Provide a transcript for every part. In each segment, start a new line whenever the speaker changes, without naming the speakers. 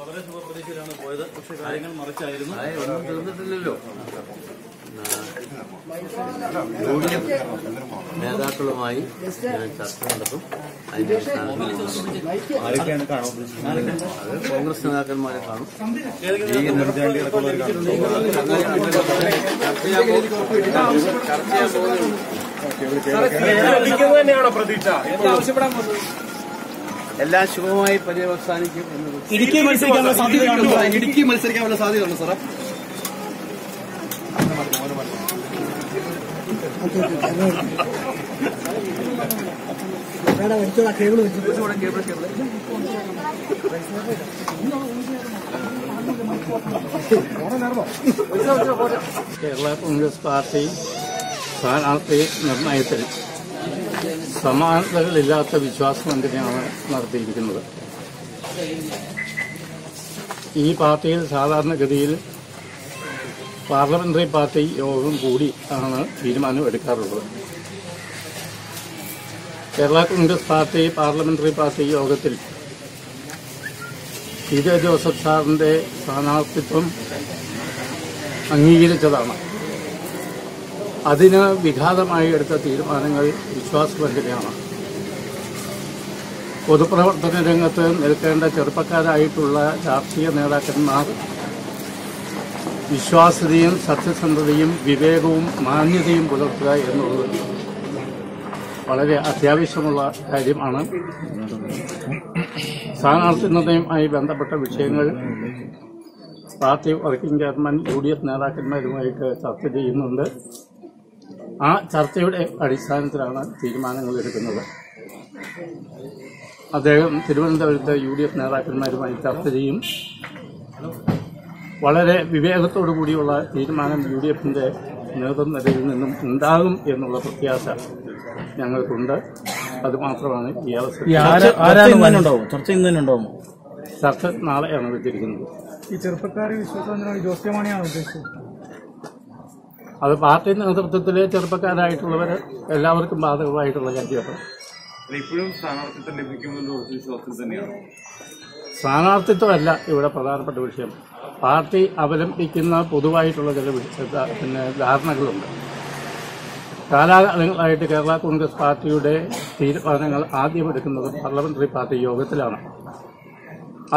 വളരെ ശുഭപ്രതീക്ഷയിലാണ് പോയത്. പക്ഷെ കാര്യങ്ങൾ മറിച്ചായിരുന്നു.
ഒന്നും തീർന്നിട്ടില്ലല്ലോ. നേതാക്കളുമായി ചർച്ച നടത്തും. അതിന്റെ അത് കോൺഗ്രസ് നേതാക്കന്മാരെ കാണും. എല്ലാം ശുഭമായി പര്യവസാനിക്കും എന്ന്
ഇടുക്കി മത്സരിക്കാനുള്ള സാധ്യതയുണ്ട് സാറേ.
കേരള കോൺഗ്രസ് പാർട്ടി സ്ഥാനാർത്ഥി നിർണയത്തിൽ സമാനതകളില്ലാത്ത വിശ്വാസം തന്നെയാണ് നടത്തിയിരിക്കുന്നത്. ഈ പാർട്ടിയിൽ സാധാരണഗതിയിൽ പാർലമെന്ററി പാർട്ടി യോഗം കൂടി ആണ് തീരുമാനം എടുക്കാറുള്ളത്. Kerala Congress party parliamentary party യോഗത്തിൽ പി.ജെ. ജോസഫ് സാറിന്റെ സ്ഥാനാർത്ഥിത്വം അംഗീകരിച്ചതാണ്. അതിന് വിഘാതമായി എടുത്ത തീരുമാനങ്ങൾ വിശ്വാസഭംഗിനെയാണ്. പൊതുപ്രവർത്തന രംഗത്ത് നിൽക്കേണ്ട ചെറുപ്പക്കാരായിട്ടുള്ള രാഷ്ട്രീയ നേതാക്കന്മാർ വിശ്വാസ്യതയും സത്യസന്ധതയും വിവേകവും മാന്യതയും പുലർത്തുക എന്നുള്ളത് വളരെ അത്യാവശ്യമുള്ള കാര്യമാണ്. സ്ഥാനാർത്ഥി നിർണയവുമായി ബന്ധപ്പെട്ട വിഷയങ്ങൾ പാർട്ടി വർക്കിംഗ് ചെയർമാൻ UDF നേതാക്കന്മാരുമായിട്ട് ചർച്ച ചെയ്യുന്നുണ്ട്. ആ ചർച്ചയുടെ അടിസ്ഥാനത്തിലാണ് തീരുമാനങ്ങൾ എടുക്കുന്നത്. അദ്ദേഹം തിരുവനന്തപുരത്ത് UDF നേതാക്കന്മാരുമായി ചർച്ച ചെയ്യും. വളരെ വിവേകത്തോടു കൂടിയുള്ള തീരുമാനം UDFന്റെ നേതൃനിരയിൽ നിന്നും ഉണ്ടാകും എന്നുള്ള പ്രത്യാശ ഞങ്ങൾക്കുണ്ട്. അതുമാത്രമാണ് ഈ അവസരം. ചർച്ച നാളെയാണ് വെച്ചിരിക്കുന്നത്.
ഈ ചെറുപ്പക്കാരെ വിശ്വാസം ജോസ് കെ മാണിയാണ് ഉദ്ദേശിച്ചത്.
അത് പാർട്ടി നേതൃത്വത്തിലെ ചെറുപ്പക്കാരായിട്ടുള്ളവർ എല്ലാവർക്കും ബാധകമായിട്ടുള്ള കാര്യമാണ്.
ഇപ്പോഴും സ്ഥാനാർത്ഥിത്വം ലഭിക്കുമെന്നുള്ള വിശ്വാസത്തിൽ തന്നെയാണ്.
സ്ഥാനാർത്ഥിത്വമല്ല ഇവിടെ പ്രധാനപ്പെട്ട വിഷയം. പാർട്ടി അവലംബിക്കുന്ന പൊതുവായിട്ടുള്ള ചില ധാരണകളുണ്ട്. കാലാകാലങ്ങളായിട്ട് കേരള കോൺഗ്രസ് പാർട്ടിയുടെ തീരുമാനങ്ങൾ ആദ്യം എടുക്കുന്നത് പാർലമെന്ററി പാർട്ടി യോഗത്തിലാണ്.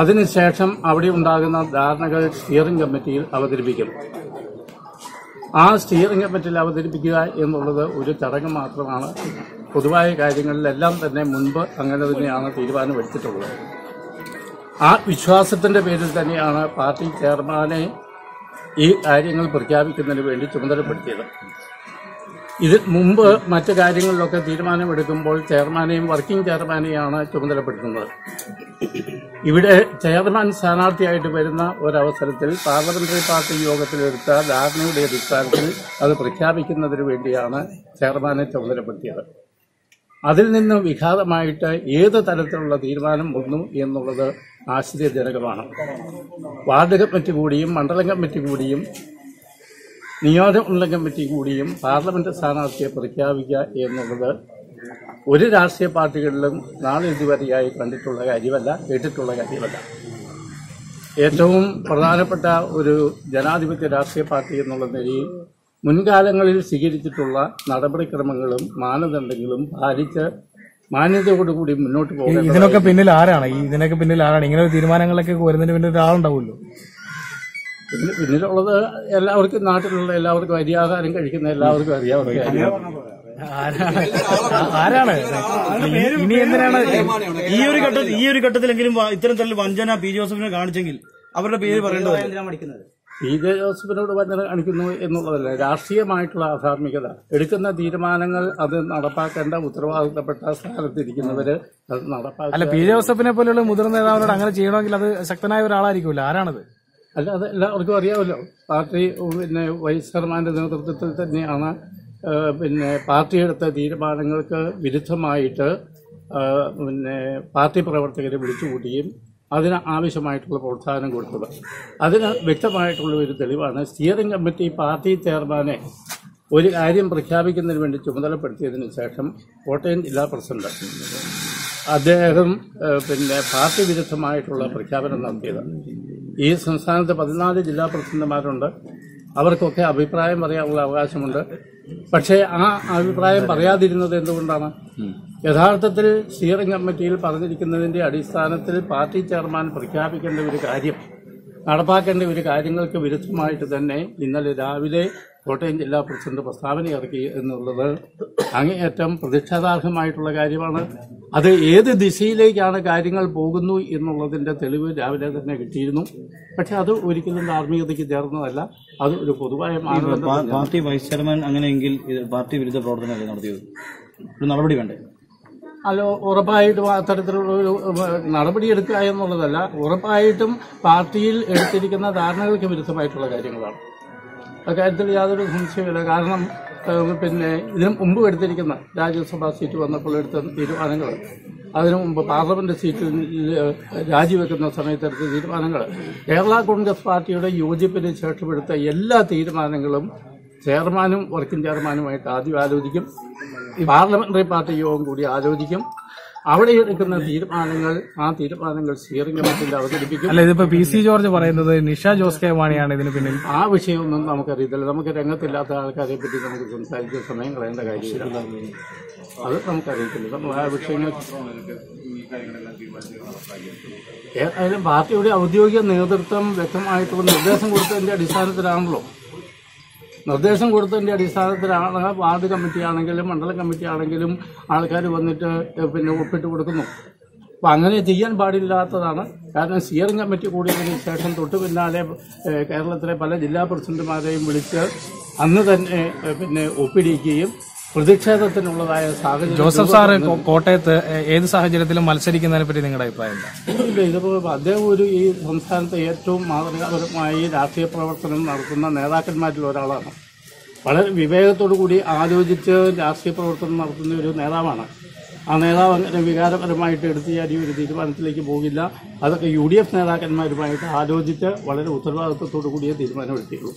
അതിനുശേഷം അവിടെ ഉണ്ടാകുന്ന ധാരണകൾ സ്റ്റിയറിംഗ് കമ്മിറ്റിയിൽ അവതരിപ്പിക്കും. ആ സ്റ്റിയറിംഗ് കമ്മിറ്റിയിൽ അവതരിപ്പിക്കുക എന്നുള്ളത് ഒരു ചടങ്ങ് മാത്രമാണ്. പൊതുവായ കാര്യങ്ങളിലെല്ലാം തന്നെ മുൻപ് അങ്ങനെ തന്നെയാണ് തീരുമാനമെടുത്തിട്ടുള്ളത്. ആ വിശ്വാസത്തിന്റെ പേരിൽ തന്നെയാണ് പാർട്ടി ചെയർമാനെ ഈ കാര്യങ്ങൾ പ്രഖ്യാപിക്കുന്നതിന് വേണ്ടി ചുമതലപ്പെടുത്തിയത്. ഇതിൽ മുമ്പ് മറ്റു കാര്യങ്ങളിലൊക്കെ തീരുമാനമെടുക്കുമ്പോൾ ചെയർമാനെയും വർക്കിംഗ് ചെയർമാനെയാണ് ചുമതലപ്പെടുത്തുന്നത്. ഇവിടെ ചെയർമാൻ സ്ഥാനാർത്ഥിയായിട്ട് വരുന്ന ഒരവസരത്തിൽ പാർലമെന്ററി പാർട്ടി യോഗത്തിലെടുത്ത ധാരണയുടെ അടിസ്ഥാനത്തിൽ അത് പ്രഖ്യാപിക്കുന്നതിന് വേണ്ടിയാണ് ചെയർമാനെ ചുമതലപ്പെടുത്തിയത്. അതിൽ നിന്ന് വിഘാതമായിട്ട് ഏത് തരത്തിലുള്ള തീരുമാനം വന്നു എന്നുള്ളത് ആശ്ചര്യജനകമാണ്. വാർഡ് കമ്മിറ്റി കൂടിയും മണ്ഡലം കമ്മിറ്റി കൂടിയും നിയോജകമണ്ഡലം കമ്മിറ്റി കൂടിയും പാർലമെന്റ് സ്ഥാനാർത്ഥിയെ പ്രഖ്യാപിക്കുക എന്നുള്ളത് ഒരു രാഷ്ട്രീയ പാർട്ടികളിലും നാളെ ഇതുവരെയായി കണ്ടിട്ടുള്ള കാര്യമല്ല, കേട്ടിട്ടുള്ള കാര്യമല്ല. ഏറ്റവും പ്രധാനപ്പെട്ട ഒരു ജനാധിപത്യ രാഷ്ട്രീയ പാർട്ടി എന്നുള്ള നിലയിൽ മുൻകാലങ്ങളിൽ സ്വീകരിച്ചിട്ടുള്ള നടപടിക്രമങ്ങളും മാനദണ്ഡങ്ങളും പാലിച്ച് മാന്യതയോടുകൂടി മുന്നോട്ട് പോകുന്നത്.
ഇതിനൊക്കെ പിന്നിൽ ആരാണ്? ഇങ്ങനെ ഒരു തീരുമാനങ്ങളൊക്കെ വരുന്നതിന് പിന്നിൽ ഒരാളുണ്ടാവുമല്ലോ.
പിന്നിലുള്ളത് എല്ലാവർക്കും, നാട്ടിലുള്ള എല്ലാവർക്കും, അരിയാഹാരം കഴിക്കുന്ന എല്ലാവർക്കും അറിയാവുന്ന
ആരാണ്? ഇനി എന്തിനാണ്
ഈ ഒരു ഘട്ടത്തിലെങ്കിലും ഇത്തരം തരത്തിൽ വഞ്ചന പി ജോസഫിനെ കാണിച്ചെങ്കിൽ അവരുടെ പേര് പറയേണ്ടത്?
പി.ജെ. ജോസഫിനോട് വഞ്ചന കാണിക്കുന്നു എന്നുള്ളതല്ല, രാഷ്ട്രീയമായിട്ടുള്ള അധാർമികത. എടുക്കുന്ന തീരുമാനങ്ങൾ അത് നടപ്പാക്കേണ്ട ഉത്തരവാദിത്തപ്പെട്ട സ്ഥാനത്തിരിക്കുന്നവര് അത് നടപ്പാക്കുക.
അല്ല, പി.ജെ. ജോസഫിനെ പോലെയുള്ള മുതിർന്ന നേതാവിനോട് അങ്ങനെ ചെയ്യണമെങ്കിൽ അത് ശക്തനായ ഒരാളായിരിക്കുമല്ലോ. ആരാണത്?
അല്ല, അത് എല്ലാവർക്കും അറിയാമല്ലോ. പാർട്ടി വൈസ് ചെയർമാന്റെ നേതൃത്വത്തിൽ തന്നെയാണ് പാർട്ടി എടുത്ത തീരുമാനങ്ങൾക്ക് വിരുദ്ധമായിട്ട് പാർട്ടി പ്രവർത്തകരെ വിളിച്ചുകൂട്ടുകയും അതിന് ആവശ്യമായിട്ടുള്ള പ്രോത്സാഹനം കൊടുത്തത്. അതിന് വ്യക്തമായിട്ടുള്ള ഒരു തെളിവാണ് സ്റ്റിയറിംഗ് കമ്മിറ്റി പാർട്ടി ചെയർമാനെ ഒരു കാര്യം പ്രഖ്യാപിക്കുന്നതിന് വേണ്ടി ചുമതലപ്പെടുത്തിയതിനു ശേഷം കോട്ടയം ജില്ലാ പ്രസിഡന്റ് അദ്ദേഹം പാർട്ടി വിരുദ്ധമായിട്ടുള്ള പ്രഖ്യാപനം നടത്തിയത്. ഈ സംസ്ഥാനത്ത് 14 ജില്ലാ പ്രസിഡന്റുമാരുണ്ട്. അവർക്കൊക്കെ അഭിപ്രായം പറയാനുള്ള അവകാശമുണ്ട്. പക്ഷേ ആ അഭിപ്രായം പറയാതിരുന്നത് എന്തുകൊണ്ടാണ്? യഥാർത്ഥത്തിൽ സ്റ്റിയറിംഗ് കമ്മിറ്റിയിൽ പറഞ്ഞിരിക്കുന്നതിന്റെ അടിസ്ഥാനത്തിൽ പാർട്ടി ചെയർമാൻ പ്രഖ്യാപിക്കേണ്ട ഒരു കാര്യം, നടപ്പാക്കേണ്ട ഒരു കാര്യങ്ങൾക്ക് വിരുദ്ധമായിട്ട് തന്നെ ഇന്നലെ രാവിലെ കോട്ടയം ജില്ലാ പ്രസിഡന്റ് പ്രസ്താവന ഇറക്കി എന്നുള്ളത് അങ്ങേയറ്റം പ്രതിഷേധാർഹമായിട്ടുള്ള കാര്യമാണ്. അത് ഏത് ദിശയിലേക്കാണ് കാര്യങ്ങൾ പോകുന്നു എന്നുള്ളതിന്റെ തെളിവ് രാവിലെ തന്നെ കിട്ടിയിരുന്നു. പക്ഷെ അത് ഒരിക്കലും ധാർമ്മികതയ്ക്ക് ചേർന്നതല്ല. അത് ഒരു പൊതുവായ മാനദണ്ഡം.
പാർട്ടി വൈസ് ചെയർമാൻ അങ്ങനെയെങ്കിൽ പാർട്ടി വിരുദ്ധ പ്രവർത്തനമല്ലേ നടത്തിയത്? ഒരു നടപടി വേണ്ടേ?
അല്ല, ഉറപ്പായിട്ടും അത്തരത്തിലുള്ള ഒരു നടപടി എടുക്കുക എന്നുള്ളതല്ല, ഉറപ്പായിട്ടും പാർട്ടിയിൽ എടുത്തിരിക്കുന്ന ധാരണകൾക്ക് വിരുദ്ധമായിട്ടുള്ള കാര്യങ്ങളാണ്. അക്കാര്യത്തിൽ യാതൊരു സംശയമില്ല. കാരണം ഇതിനു മുമ്പ് എടുത്തിരിക്കുന്ന രാജ്യസഭാ സീറ്റ് വന്നപ്പോൾ എടുത്ത തീരുമാനങ്ങൾ, അതിനു മുമ്പ് പാർലമെന്റ് സീറ്റിൽ രാജിവെക്കുന്ന സമയത്ത് എടുത്ത തീരുമാനങ്ങൾ, കേരള കോൺഗ്രസ് പാർട്ടിയുടെ യോജിപ്പിന് ശേഷം എടുത്ത എല്ലാ തീരുമാനങ്ങളും ചെയർമാനും വർക്കിംഗ് ചെയർമാനുമായിട്ട് ആദ്യം ആലോചിക്കും. പാർലമെന്ററി പാർട്ടി യോഗം കൂടി ആലോചിക്കും. അവിടെ എടുക്കുന്ന തീരുമാനങ്ങൾ സ്റ്റിയറിംഗ് കമ്മിറ്റിയിൽ അവതരിപ്പിക്കും.
അല്ല, ഇതിപ്പോ PC ജോർജ് പറയുന്നത് നിഷ ജോസ് കെ മാണിയാണ് ഇതിന് പിന്നിൽ.
ആ വിഷയമൊന്നും നമുക്കറിയത്തില്ല. നമുക്ക് രംഗത്തില്ലാത്ത ആൾക്കാരെ പറ്റി നമുക്ക് സംസാരിച്ച സമയം കളയേണ്ട കാര്യമില്ല. അത് നമുക്കറിയത്തില്ല. നമ്മൾ ആ വിഷയങ്ങൾ ഏതായാലും പാർട്ടിയുടെ ഔദ്യോഗിക നേതൃത്വം വ്യക്തമായിട്ടുള്ള നിർദ്ദേശം കൊടുത്തതിന്റെ അടിസ്ഥാനത്തിലാണല്ലോ. വാർഡ് കമ്മിറ്റി ആണെങ്കിലും മണ്ഡലം കമ്മിറ്റി ആണെങ്കിലും ആൾക്കാർ വന്നിട്ട് ഒപ്പിട്ട് കൊടുക്കുന്നു. അപ്പം അങ്ങനെ ചെയ്യാൻ പാടില്ലാത്തതാണ്. കാരണം സ്റ്റിയറിംഗ് കമ്മിറ്റി കൂടിയതിനു ശേഷം തൊട്ടു പിന്നാലെ കേരളത്തിലെ പല ജില്ലാ പ്രസിഡന്റുമാരെയും വിളിച്ച് അന്ന് തന്നെ ഒപ്പിടിക്കുകയും പ്രതിഷേധത്തിനുള്ളതായ സാഹചര്യം.
ജോസഫ് സാറ് കോട്ടയത്ത് ഏത് സാഹചര്യത്തിലും മത്സരിക്കുന്നതിനെ പറ്റി നിങ്ങളുടെ അഭിപ്രായം എന്താ?
ഇതിപ്പോൾ അദ്ദേഹം ഈ സംസ്ഥാനത്തെ ഏറ്റവും മാതൃകാപരമായി രാഷ്ട്രീയ പ്രവർത്തനം നടത്തുന്ന നേതാക്കന്മാരിൽ ഒരാളാണ്. വളരെ വിവേകത്തോടു കൂടി ആലോചിച്ച് രാഷ്ട്രീയ പ്രവർത്തനം നടത്തുന്ന ഒരു നേതാവാണ്. ആ നേതാവ് അങ്ങനെ വികാരപരമായിട്ട് എടുത്തിയാൽ ഒരു തീരുമാനത്തിലേക്ക് പോകില്ല. അതൊക്കെ UDF നേതാക്കന്മാരുമായിട്ട് ആലോചിച്ച് വളരെ ഉത്തരവാദിത്വത്തോടു കൂടിയ തീരുമാനമെടുത്തിയുള്ളൂ.